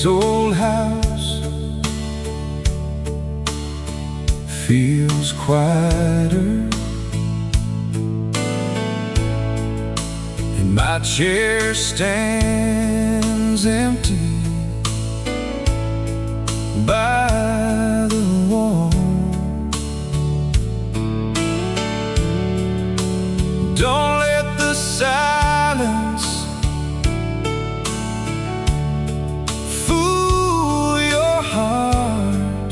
This old house feels quieter, and my chair stands empty by the wall. Don't let the silence fool your heart.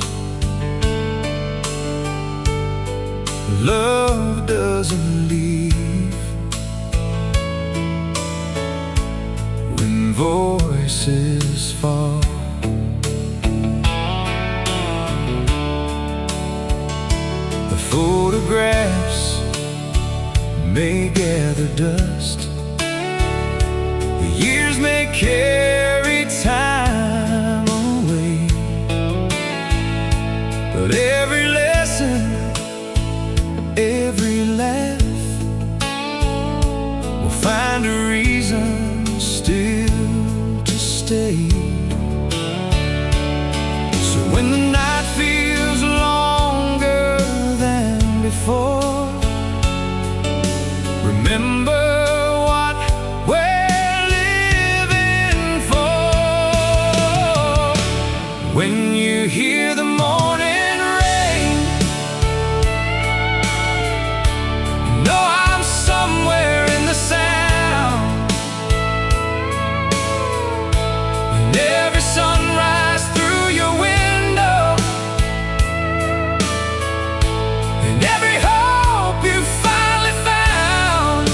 Love doesn't leave when voices fall. The photographs may gather dust, the years may carry time away, but every lesson, every laugh will find a reason still to stay. So when the night feels longer than before, remember what we're living for. When you hear the morning rain, know I'm somewhere in the sound. And every sunrise through your window, and every hope you finally found.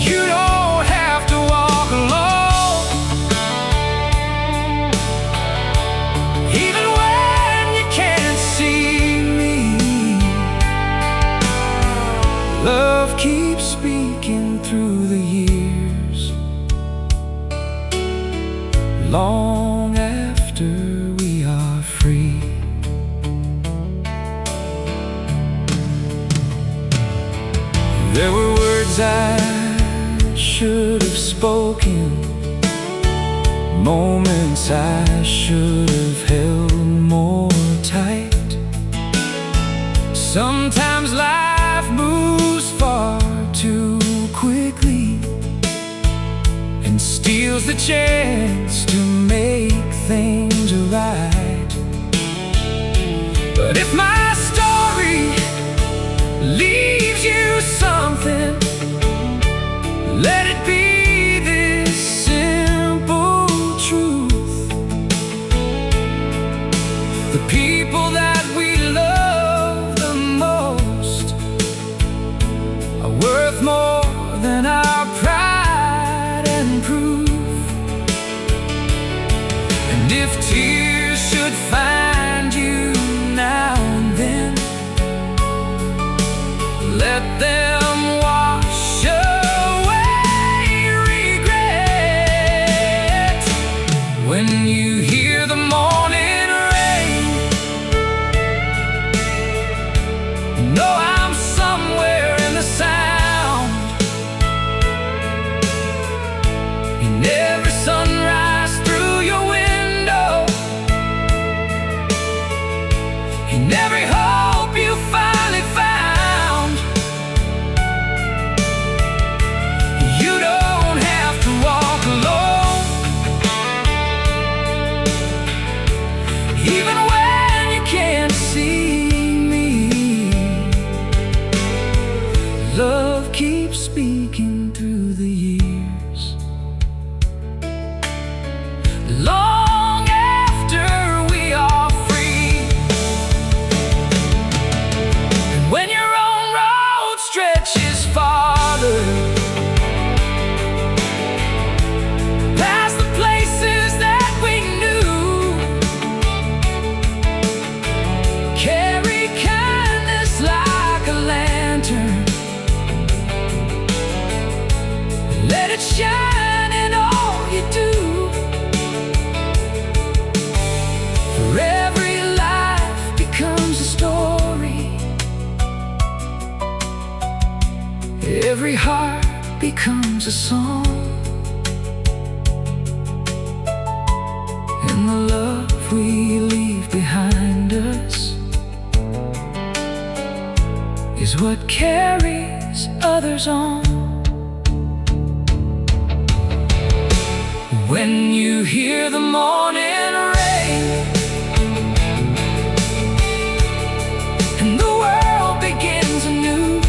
You don't have to walk alone, even when you can't see me. Love keeps speaking through the years, long after we are free. There were words I should have spoken, moments I should have held more tight. Sometimes life moves far too quickly and steals the chance to make things right. But if my story leaves you something, let it be this simple truth: the people that we love the most are worth more than our pride and proof. And if tears should find you now and then, let them wash away regret. When you hear the morning rain, know I'm somewhere in the sound. In every sunrise through your window, in every hope you finally found. You don't have to walk alone, even when you can't see me. Love keeps speaking through the years, long after we are free. And when your own road stretches farther, past the places that we knew, carry kindness like a lantern. Let it shine in all you do. For every life becomes a story, every heart becomes a song. and the love we leave behind us is what carries others on. When you hear the morning rain and the world begins anew,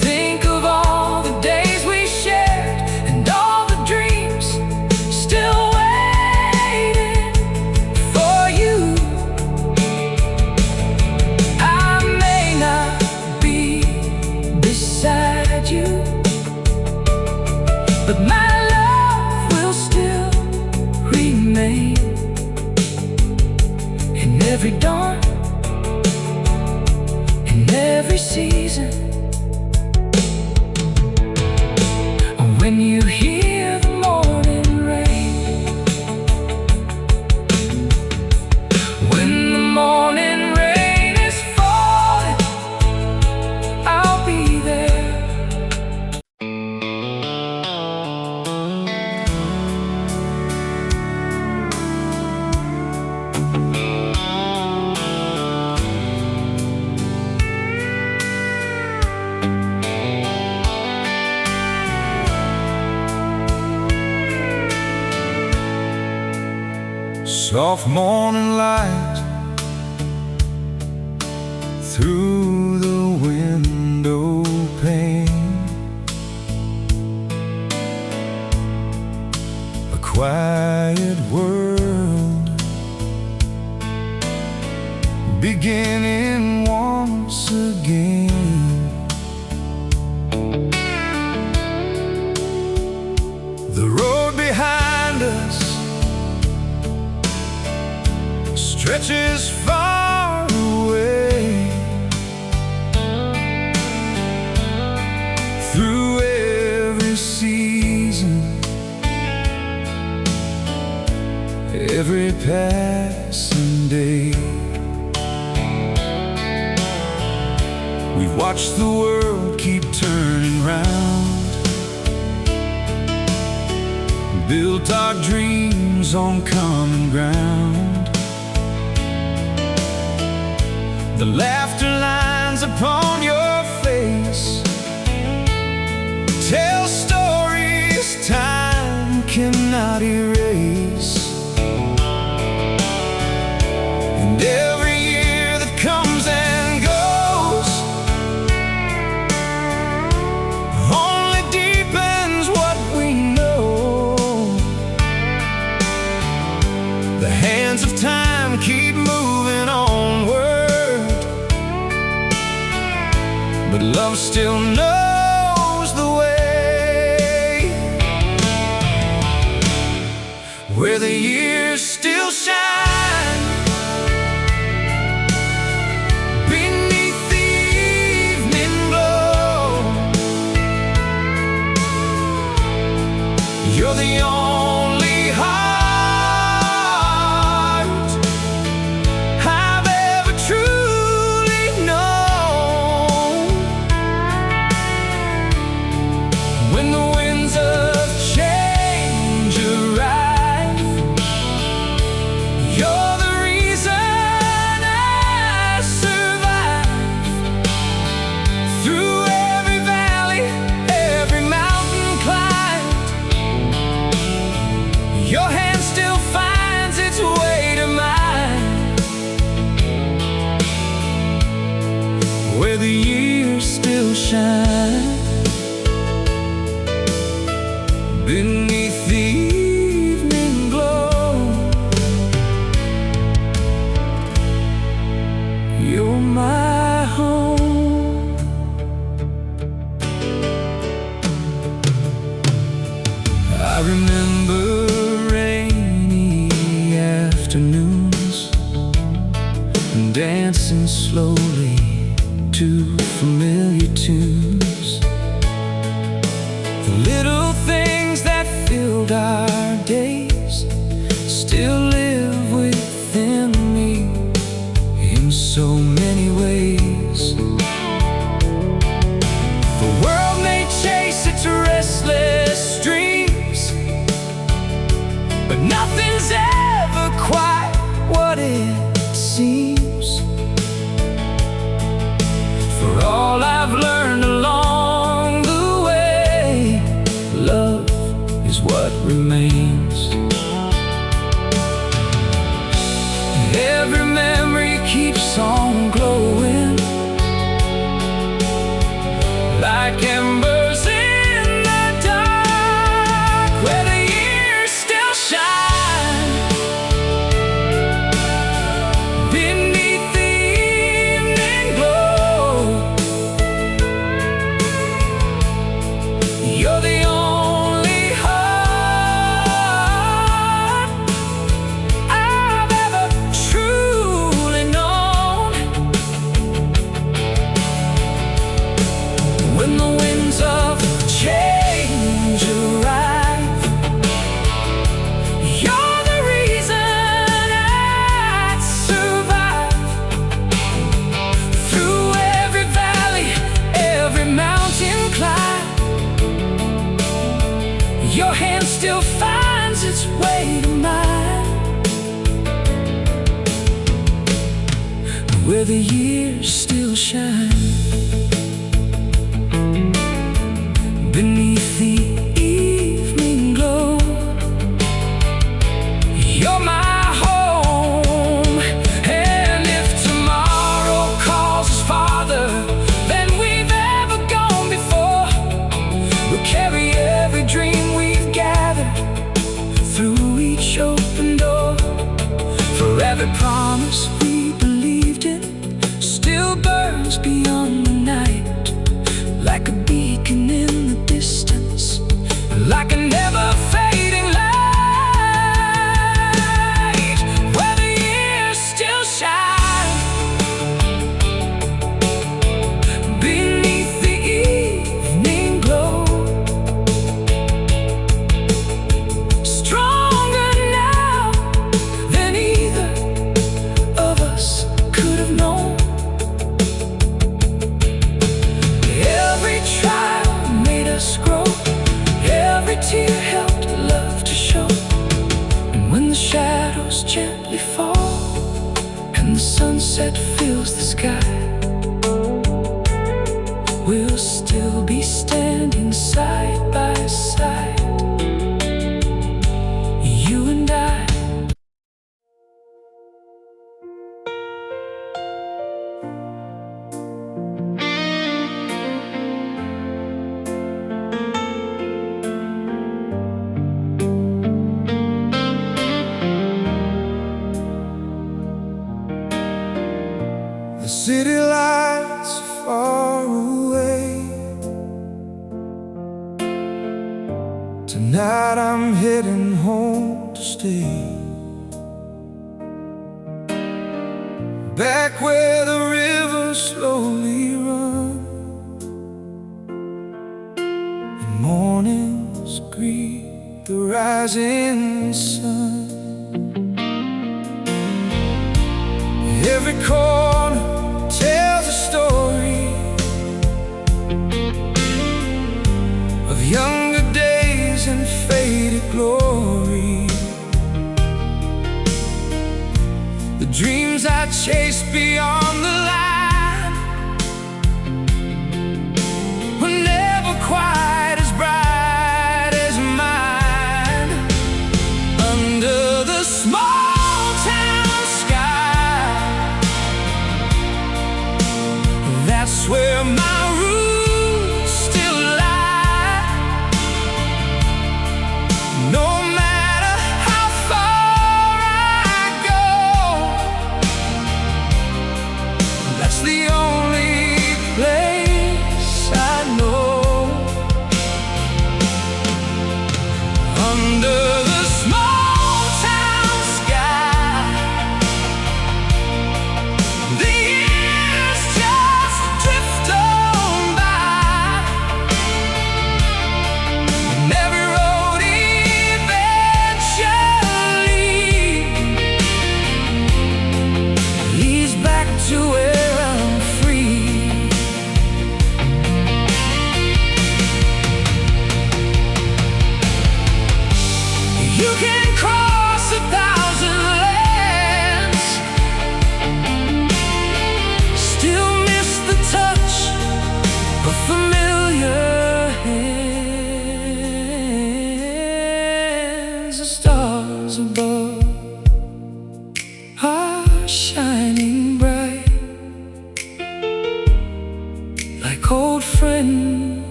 think of all the days we shared and all the dreams still waiting for you. I may not be beside you, but my love will still remain in every dawn, in every season. When you hear the morning rain, when the morning rain is falling, I'll be there. Soft morning light through the window pane, a quiet world beginning once again. The road behind us stretches far away, through every season, every passing day. We've watched the world keep turning round, built our dreams on common ground. The laughter lines upon your face tell stories time cannot erase. And every year that comes and goes only deepens what we know. The hands of time keep moving onward, but love still knows the way, where the years still shine beneath the evening glow. You're the only heart I've ever truly known. When the winds of change arrive, you're the reason I survive. Through every valley, every mountain climbed, your hand still finds its way to mine, where the years still shine beneath the evening glow. You're my home. I remember rainy afternoons and dancing slowly to familiar tunes. The little things that filled our days still live within me in so many ways. The world may chase its restless dreams, seems. For all I've learned along the way, love is what remains. Every memory keeps on glowing, like embers in the dark, where the years still shine beneath the evening glow. You're the only heart I've ever truly known. When the winds of change arrive, you're the reason I survive. Through every valley, every mountain climb, your hand still finds its way to mine. Where the years still shine beneath the evening glow, you're my home. And if tomorrow calls us farther than we've ever gone before, we'll carry every dream we've gathered through each open door. For every promise we believed in still burns beyond the night, like a beacon in the distance, like a never-fading light, where the years still shine beneath the evening glow. Stronger now than either of us could have known. Every trial made us grow, every tear helped love to show. And when the shadows gently fall and the sunset fills the sky, we'll still be standing side by side, you and I. The city lights are far away. Tonight I'm heading home to stay, back where the river slowly runs and mornings greet the rising sun. Every corner tells a story of younger days and faded glory. The dreams I chased beyond the line were never quite as bright as mine. Under the small town sky, that's where my roots still lie. No matter how far I go, that's the only place I know. Under the small town sky, the years just drift on.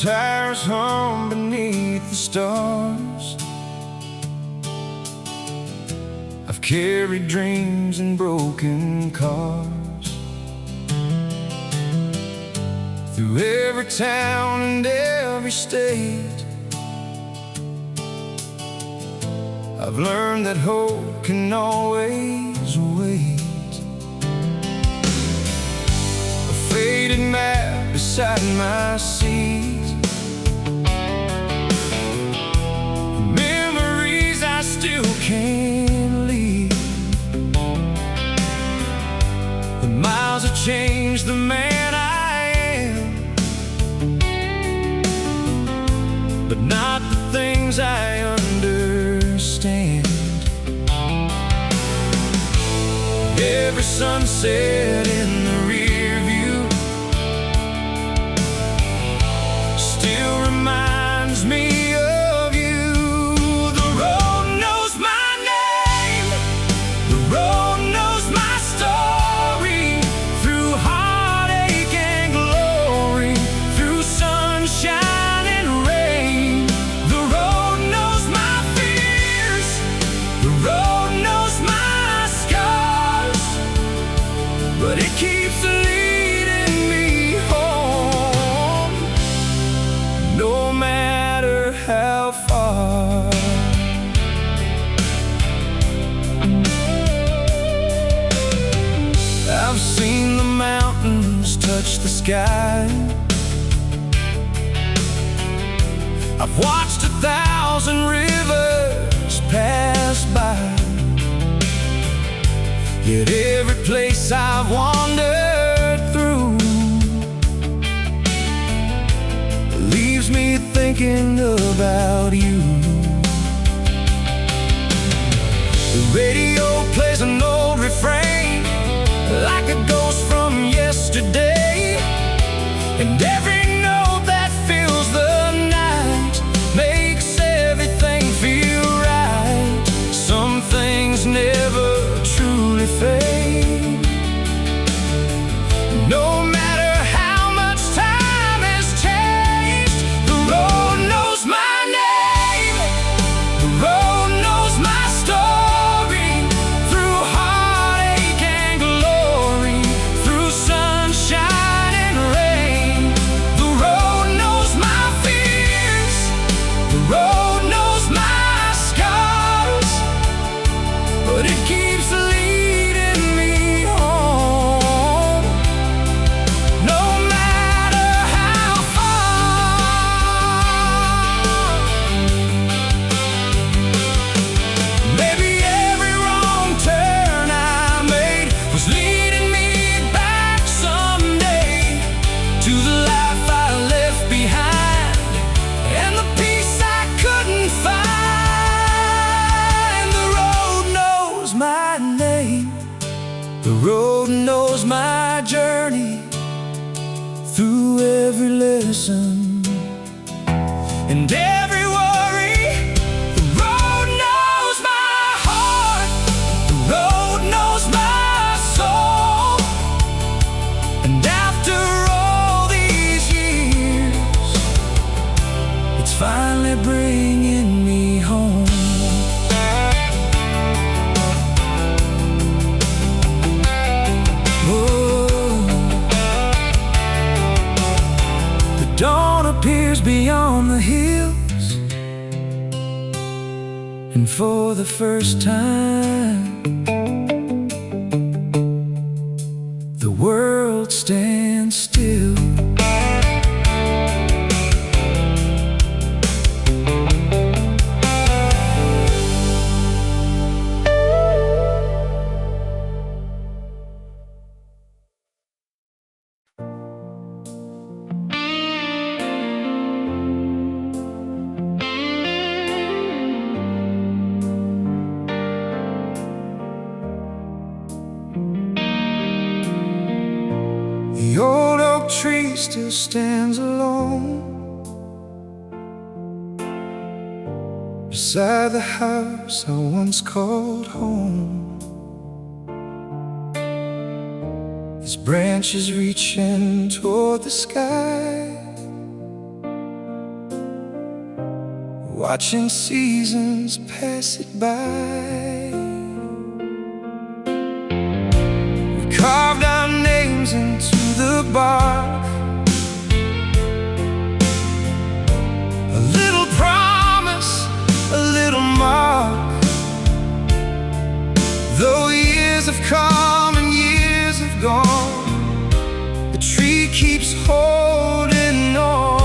tires hum beneath the stars. I've carried dreams in broken cars through every town and every state. I've learned that hope can always wait. A faded map beside my seat, memories I still can't leave. The miles have changed the man I am, but not the things I understand. Every sunset in the rear view still reminds me of you. The road knows my name, the road knows my story. Through heartache and glory, through sunshine and rain. The road knows my fears, the road knows my scars, but it keeps leading me home, no matter how far. I've seen the mountains touch the sky. I've watched 1,000 rivers pass by. Yet every place I've wandered through leaves me thinking about you. The radio plays an old refrain like a ghost from yesterday, and every note that fills the night makes everything feel right. Some things never truly fade, no matter how much time has changed. The road knows my name, the road knows my story. Through heartache and glory, through sunshine and rain. The road knows my fears, the road knows my scars, but it keeps leading me home, no matter how far. Maybe every wrong turn I made was leading me back someday to the life I left behind and the peace I couldn't find. The road knows my name, the road knows my journey. Through every lesson and every worry, the road knows my heart, the road knows my soul. And after all these years, it's finally bringing me home. The dawn appears beyond the hills, and for the first time, the world stands still. The old oak tree still stands alone beside the house I once called home. His branches reaching toward the sky, watching seasons pass it by. We carved our names into the bark, a little promise, a little mark. Though years have come and years have gone, the tree keeps holding on.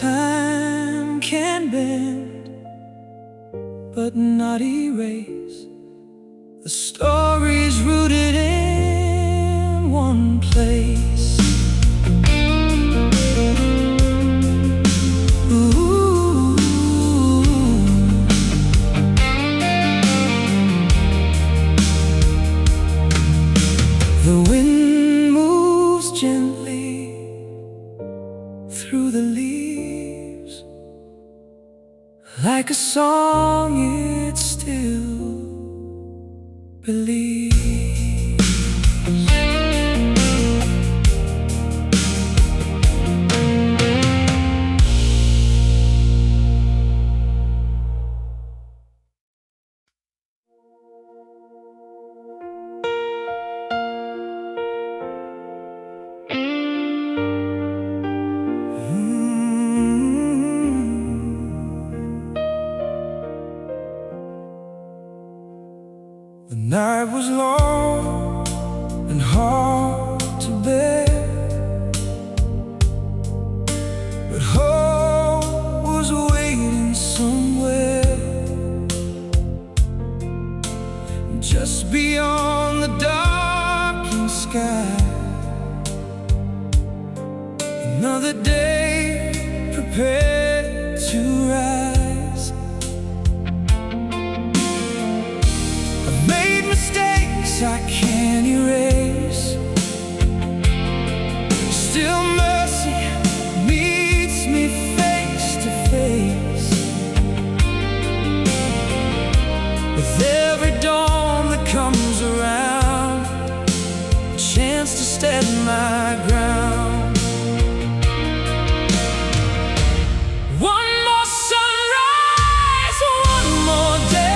Time can bend, but not erase the stories rooted in one place. Ooh. The wind moves gently through the leaves, like a song it still believes. The night was long and hard to bear, but hope was waiting somewhere, just beyond the darkened sky. Another day prepared to rise. Mistakes I can't erase. Still mercy meets me face to face. With every dawn that comes around, a chance to stand my ground. One more sunrise, one more day.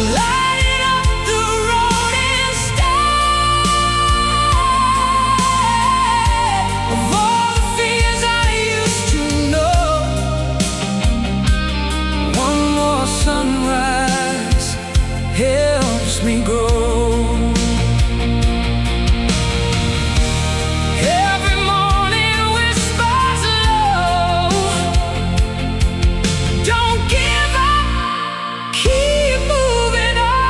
Lighting up the road instead of all the fears I used to know. One more sunrise helps me grow. Every morning whispers low, don't give up, keep moving on.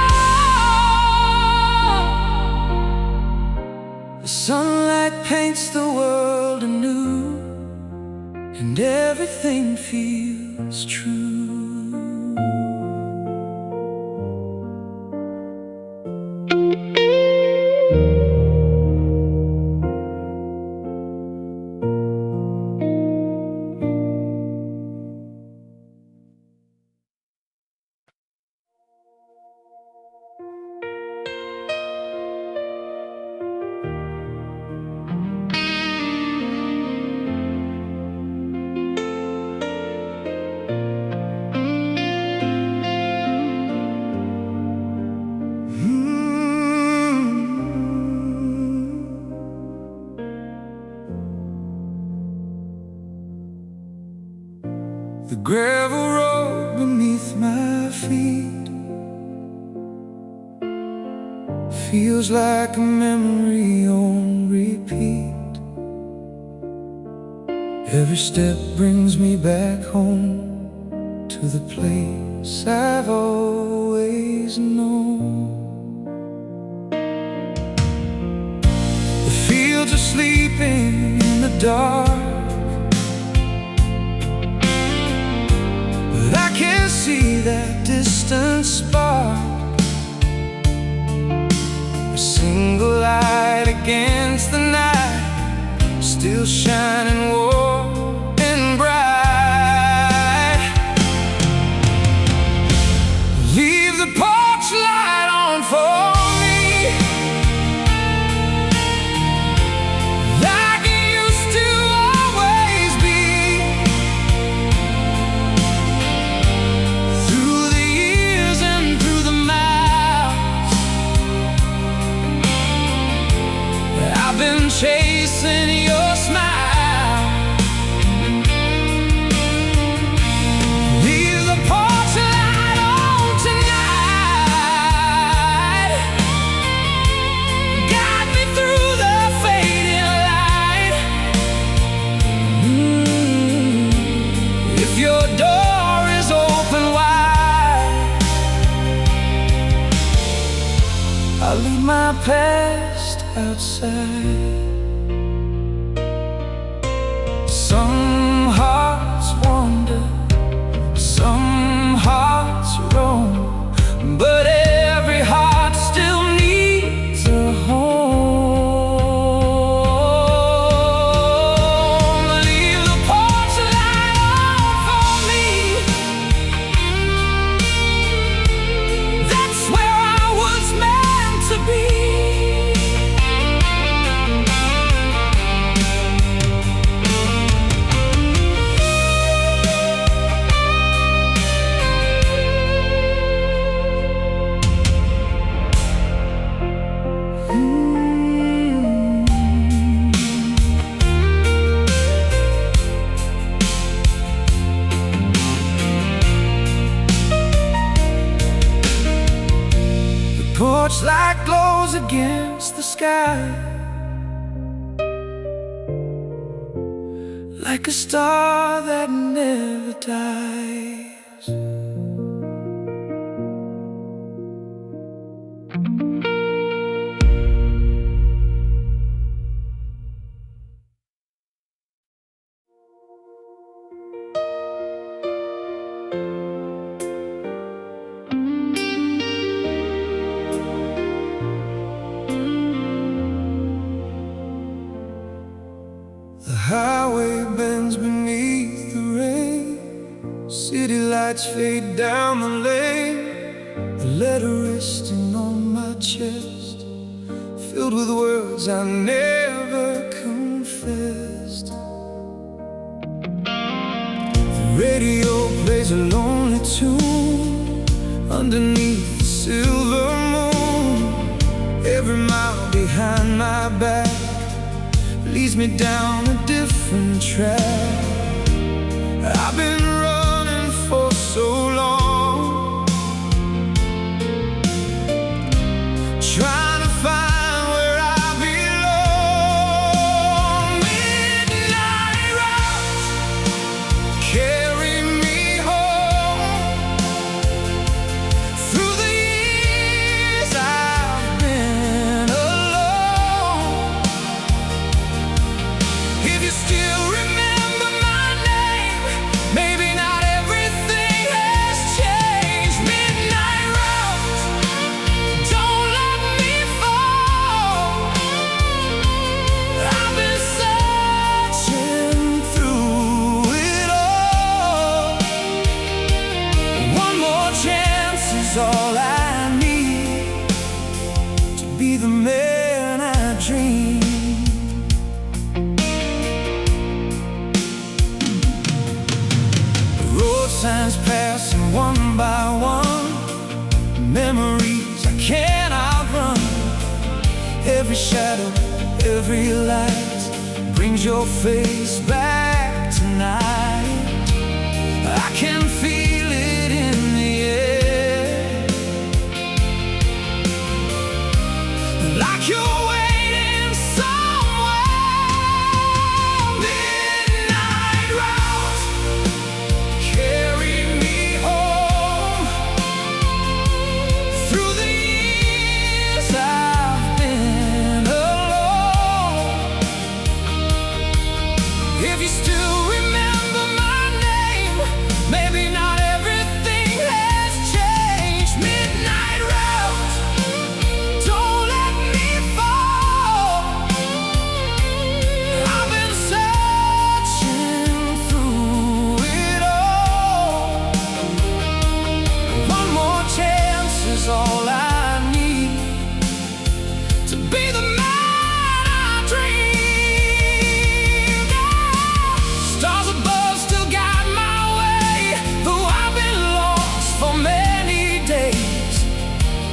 The sunlight paints the world anew, and everything feels true. gravel road beneath my feet feels like a memory on repeat. Every step brings me back home to the place I've always known. The fields are sleeping in the dark, but I can see that distant spark. A single light against the night, still shining warm and bright. Leave the porch light on for me, like it used to always be. Through the years and through the miles, I've been chasing your smile. Leave the porch light on tonight, guide me through the fading light. If your door is open wide, I'll leave my past outside. Some hearts wander, some hearts roam, but every heart still needs a home. Leave the porch light on for me, that's where I was meant to be. The porch light glows against the sky, like a star that never dies. The highway bends beneath the rain, city lights fade down the lane. The letter resting on my chest, filled with words I never confessed. The radio plays a lonely tune underneath the silver moon. Every mile behind my back leads me down a different track. I've been running for so long, trying to find where I belong. Midnight rush, carry me home. Through the years I've been alone. If you still remember my name, maybe not everything has changed. Midnight rush, don't let me fall. I've been searching through it all. One more chance is all I need to be the man I dream. Road signs passing one by one, memories I can't outrun. Every shadow, every light brings your face back tonight. I I can feel it in the air, like you're waiting somewhere. Midnight route, carry me home. Through the years I've been alone. If you still remember my name, maybe not everything has changed. Midnight route, don't let me fall. I've been searching through it all. One more chance is all I need to be the man I dreamed of. Stars above still guide my way, though I've been lost for many days.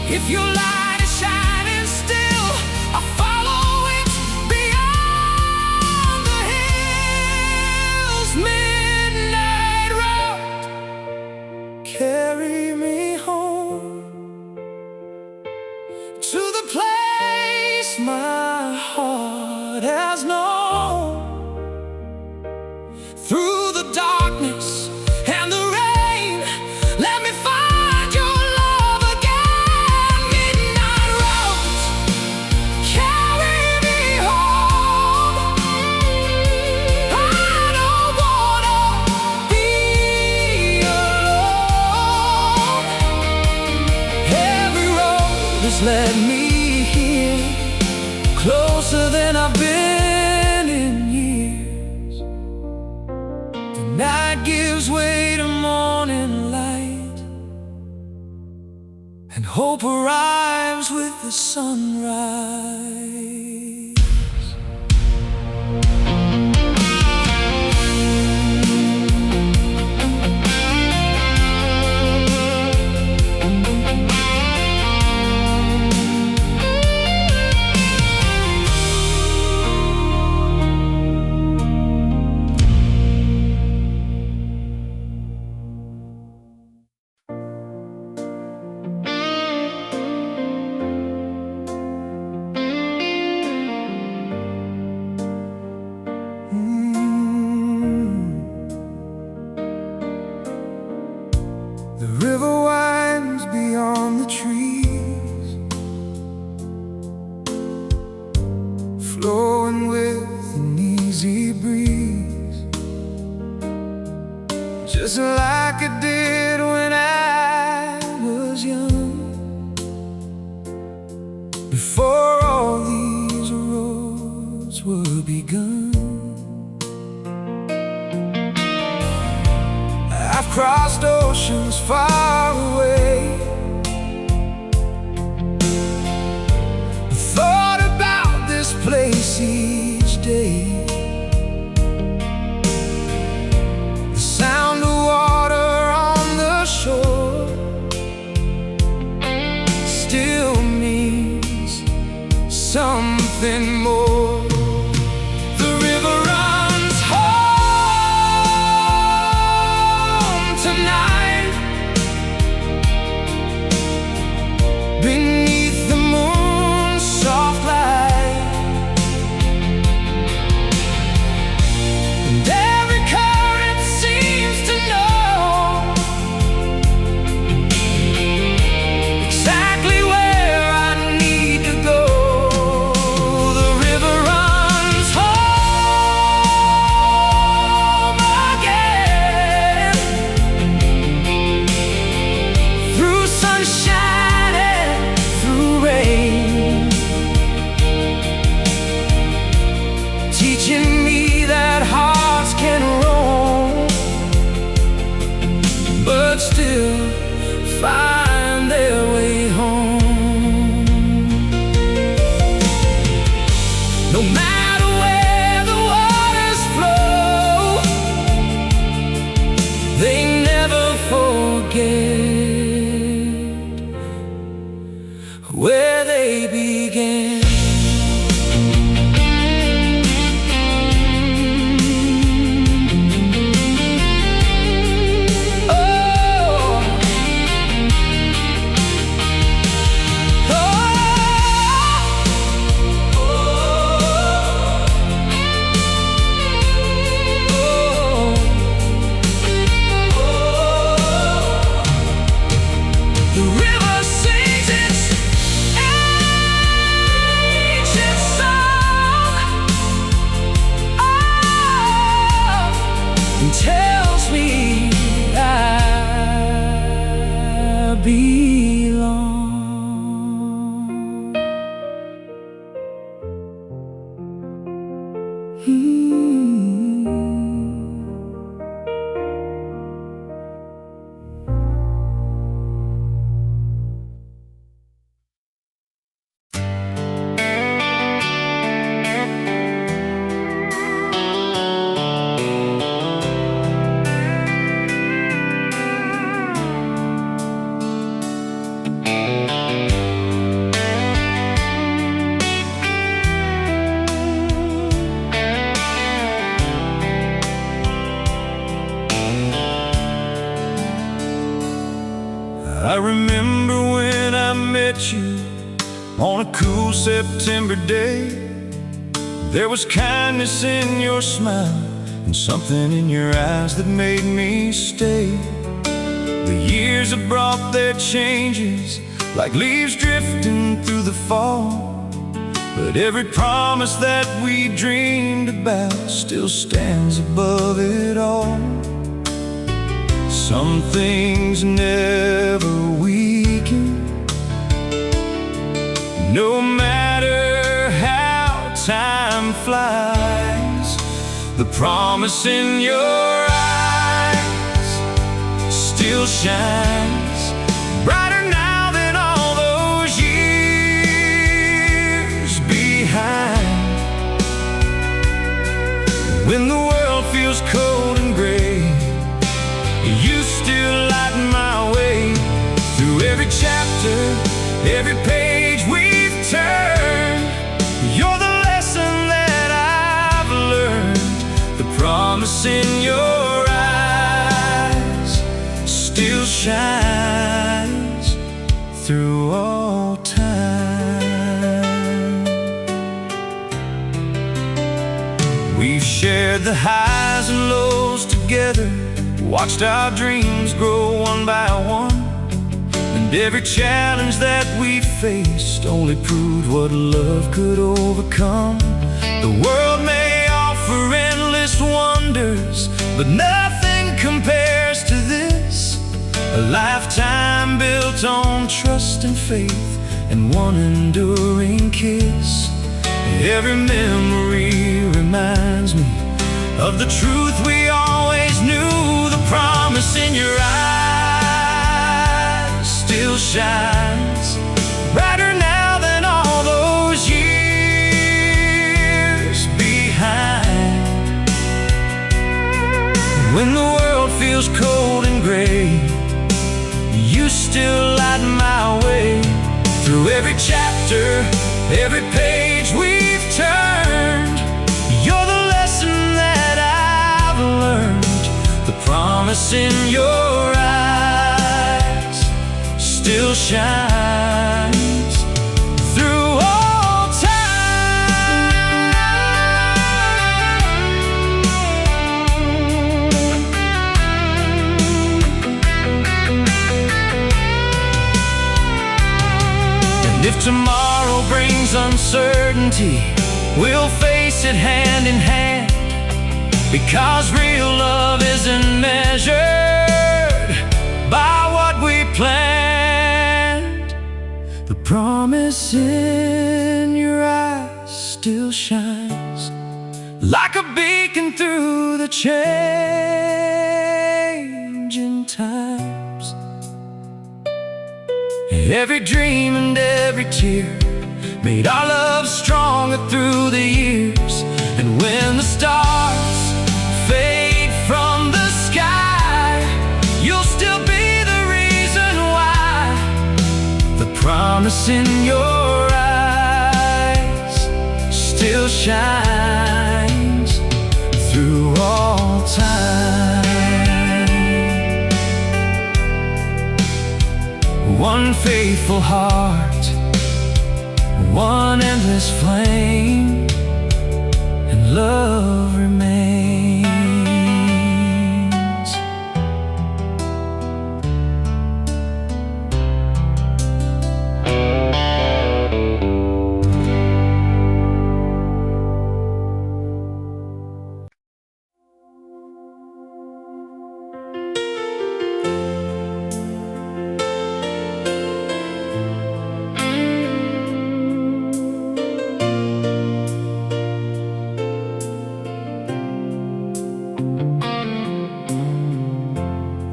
If your light is shining still, I'll follow it beyond the hills. Midnight route, carry me home to the place my heart has known. Through the darkness and the rain, let me find your love again. Midnight route, carry me home. I don't wanna be alone. Every road has led me here, closer than I've been in years. The night gives way to morning light, and hope arrives with the sunrise. The river winds beyond the trees, flowing with an easy breeze, just like it did when I was young. Before all these roads were begun, I've crossed oceans far away, thought about this place each day. The sound of water on the shore still means something more. The river runs home tonight, beneath the moon's soft light, and every current seems to know exactly where I need to go. The river runs home again, through sunshine and through rain, teaching me that hearts can roam, but still find their way home. No matter where the waters flow, they never forget where they began. remember when I met you on a cool September day. There was kindness in your smile and something in your eyes that made me stay. The years have brought their changes, like leaves drifting through the fall, but every promise that we dreamed about still stands above it all. Some things never weaken, no matter how time flies. The promise in your eyes still shines brighter now than all those years behind. When the world feels cold and gray, you still light my way. Through every chapter, every page we've turned, you're the lesson that I've learned. The promise in your eyes still shines through all time. We've shared the highs and lows together, watched our dreams grow one by one, and every challenge that we faced only proved what love could overcome. The world may offer endless wonders, but nothing compares to this. A lifetime built on trust and faith and one enduring kiss. Every memory reminds me of the truth we always knew. The promise in your eyes still shines brighter now than all those years behind. When the world feels cold and gray, you still light my way. Through every chapter, every page we've turned, you're the lesson that I've learned. The promise in your eyes still shines through all time. And if tomorrow brings uncertainty, we'll face it hand in hand, because real love isn't measured by what we planned. The promise in your eyes still shines like a beacon through the changing times. Every dream and every tear made our love stronger through the years. And when the stars fade from the sky, you'll still be the reason why. The promise in your eyes still shines through all time. One faithful heart, one endless flame, and love remains.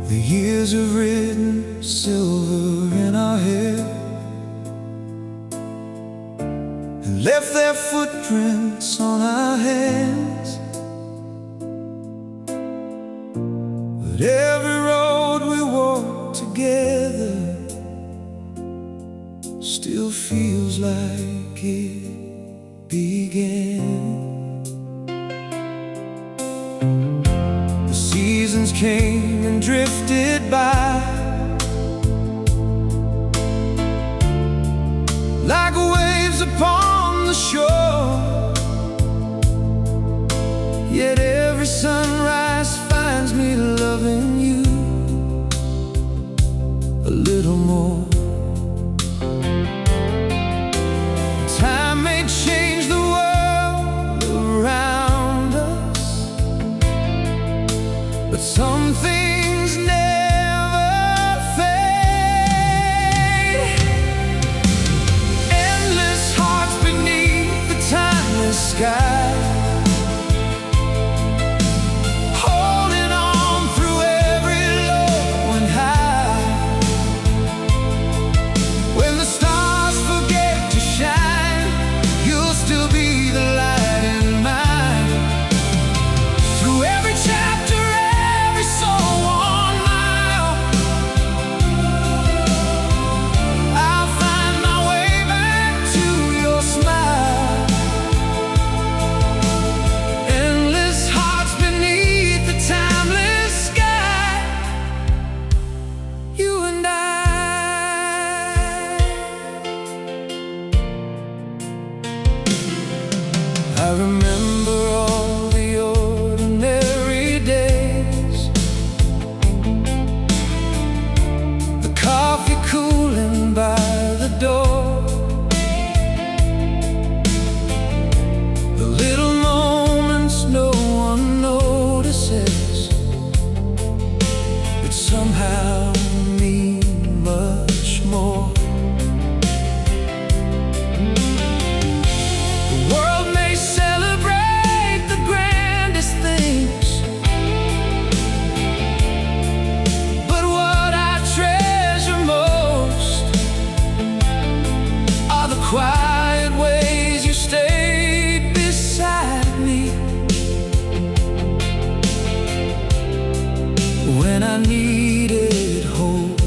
The years have written silver in our hair and left their footprints on our hands. But every road we walk together still feels like it began. The seasons came and drifted by, the shore. Yet every sunrise finds me loving you a little more. Time may change the world around us, but some things never fade. Endless hearts beneath the timeless sky, holding on through every low and high. When the stars forget to shine, you'll still be the light in mine. Through every chapter, every soul worn mile, I'll find my way back to your smile. Endless hearts beneath the timeless sky, you and I. I remember all the ordinary days, the coffee cooling by the door, the little moments no one notices, but somehow mean much more. The world may celebrate the grandest things, but what I treasure most are the quiet ways you stayed beside me when I needed hope.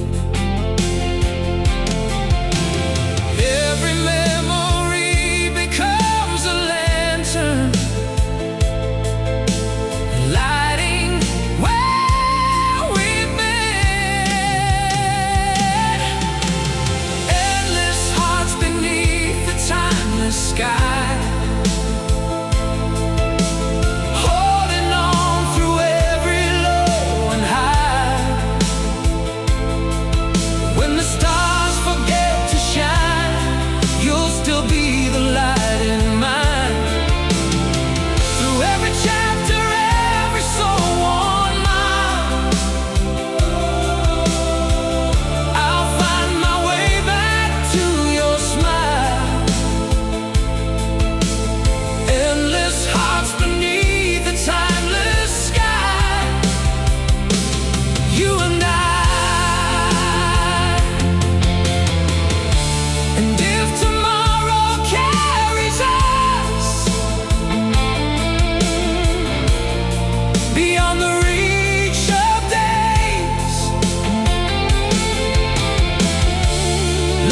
Every memory becomes a lantern, lighting where we've been. Endless hearts beneath the timeless sky, holding on through every low and high. When the stars forget to shine, you'll still be the light in mine. Through every chapter, every soul worn mile, I'll find my way back to your smile. Endless hearts beneath the timeless sky, you and I. And if tomorrow carries us beyond the reach of days,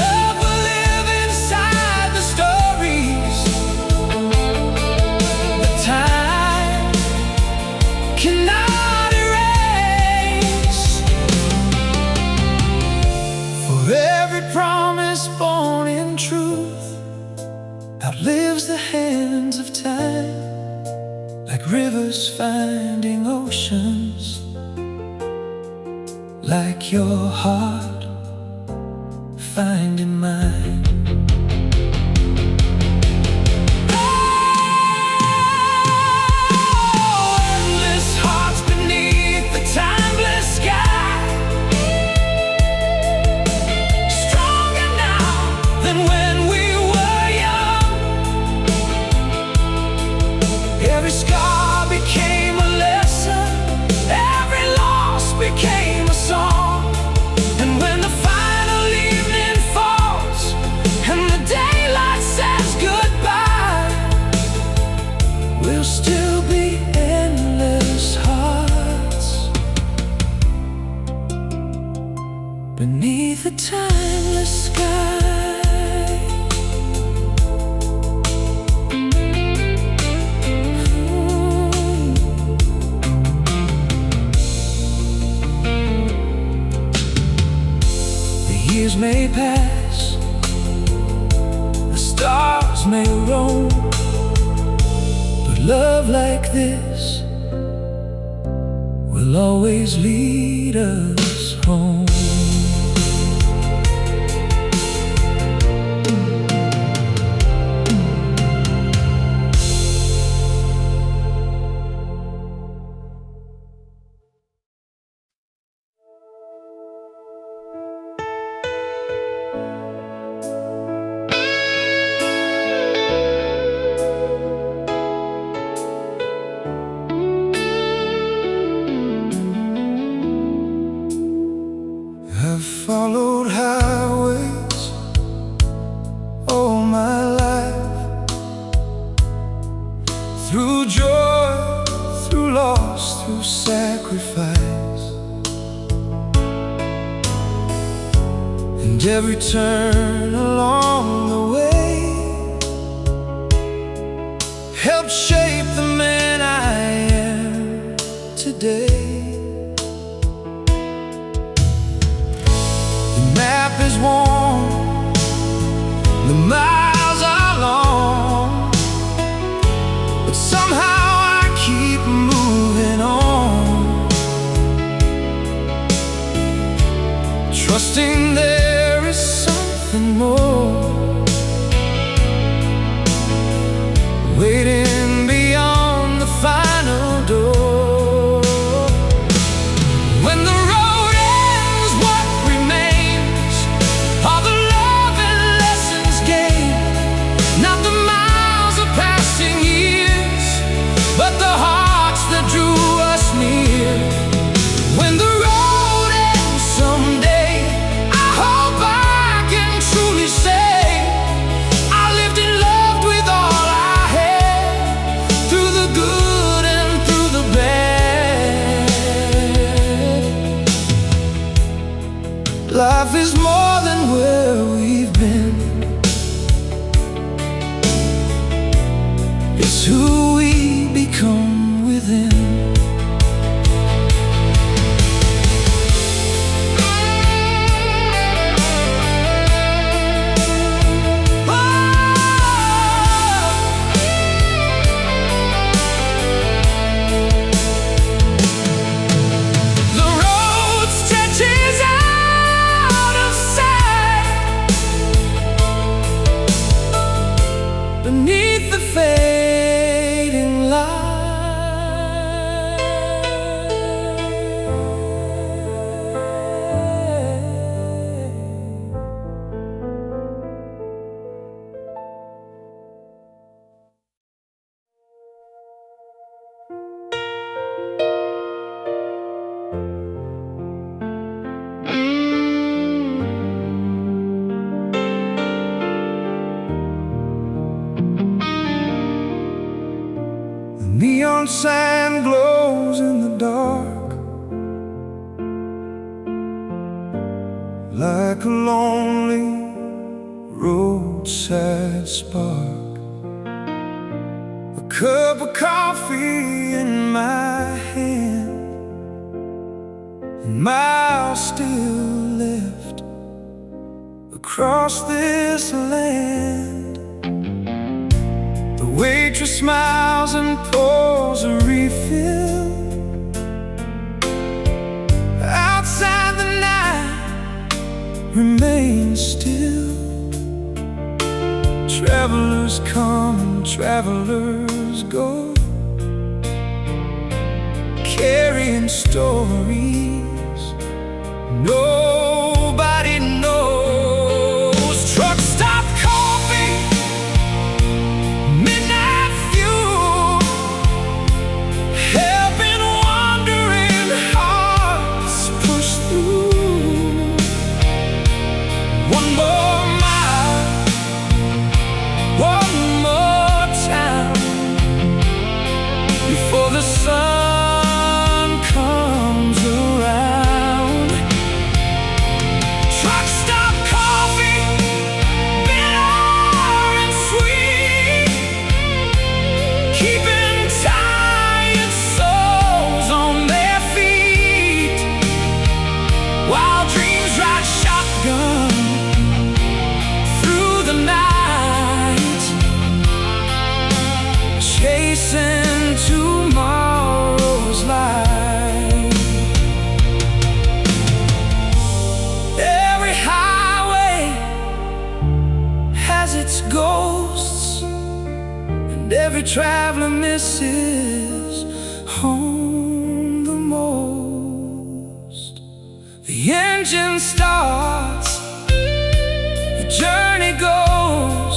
love will live inside the stories that time cannot erase. For every promise born in truth outlives the hands of time, like rivers finding oceans, like your heart finding mine. Endless hearts beneath the timeless sky, stronger now than when we were young. Every scar became a lesson, every loss became a song. And when the final evening falls and the daylight says goodbye, we'll still be endless hearts beneath the timeless sky. The years may pass, the stars paths may roam, but love like this will always lead us home. I've followed highways all my life, through joy, through loss, through sacrifice, and every turn along the way helped shape the man I am today. Map is worn, the miles are long, but somehow I keep moving on, trusting there is something more waiting beyond the final door. When the life is more than where we've been. It's who we become within. Beneath the fading light, neon sign glows in the dark, like a lonely roadside spark. A cup of coffee in my hand, and miles still left across this land. The waitress smiles and pours a refill. Outside the night remains still. Travelers come and travelers go, carrying stories nobody knows. Truck stop coffee, midnight fuel, helping wandering hearts push through. One more mile, one more time, before the sun comes around. its ghosts, and every traveler misses home the most. The engine starts, the journey goes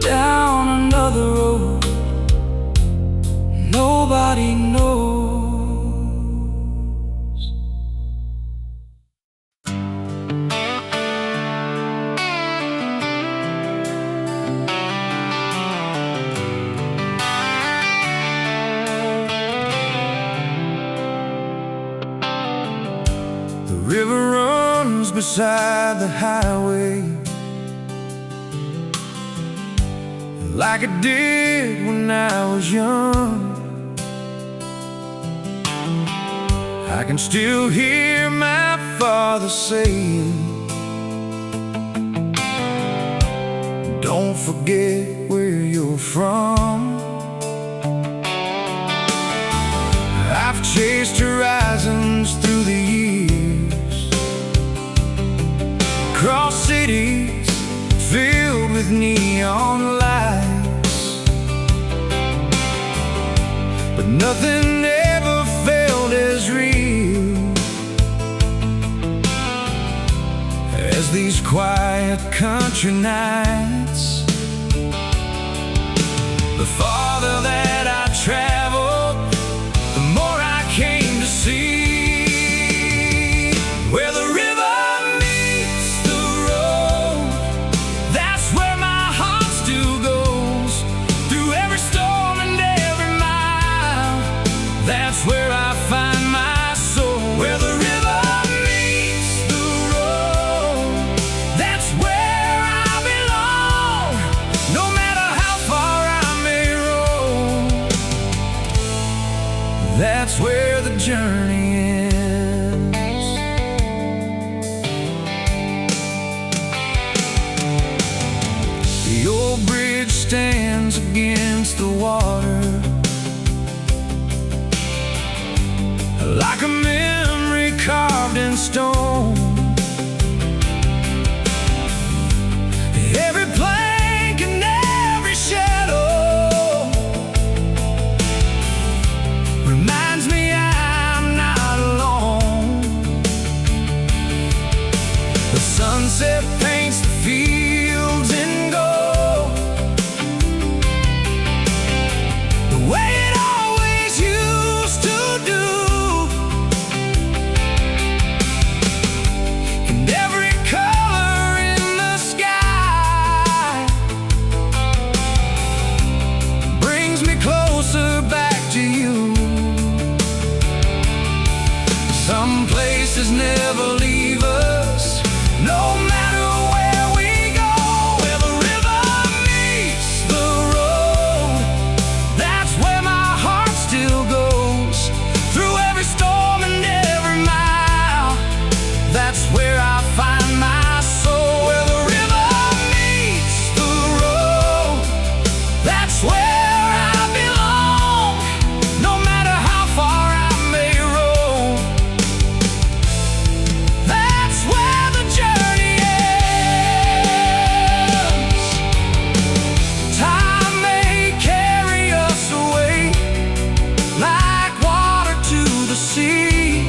down another road nobody knows. The river runs beside the highway, like it did when I was young. I can still hear my father saying, don't forget where you're from. I've chased horizons through the years, across cities filled with neon lights, but nothing ever felt as real as these quiet country nights. The farther that I traveled, the more I came to see where the river meets the road. That's where my heart still goes, through every storm and every mile. That's where I find my soul. Where the river meets the road, that's where I belong. No matter how far I may roam, that's where the journey ends. The old bridge stands against the water, like a memory carved in stone. Every plank and every shadow reminds me I'm not alone. The sunset paints the fields in gold, the way it always used to do. And every color in the sky brings me closer back to you. Some places never leave us, no matter where we go. Where the river meets the road, that's where my heart still goes, through every storm and every mile. That's where I find my soul. Where the river meets the road, that's where I belong. No matter how far I may roam, that's where the journey ends. Time may carry us away like water to the sea,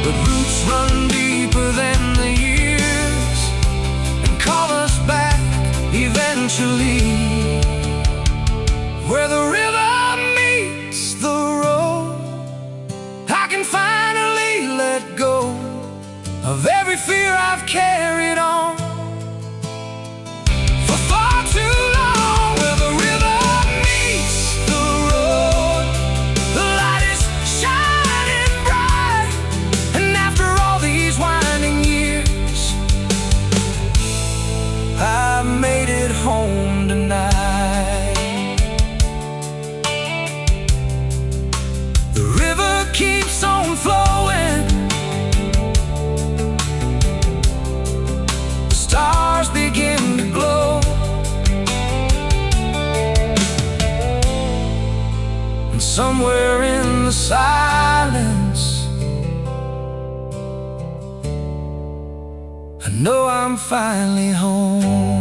but roots run deeper than the years and call us back eventually. Where the river meets the road, I can finally let go of every fear I've carried on for far too long. Where the river meets the road, the light is shining bright, and after all these winding years, I made it home tonight. The river keeps on flowing, the I know I'm finally home.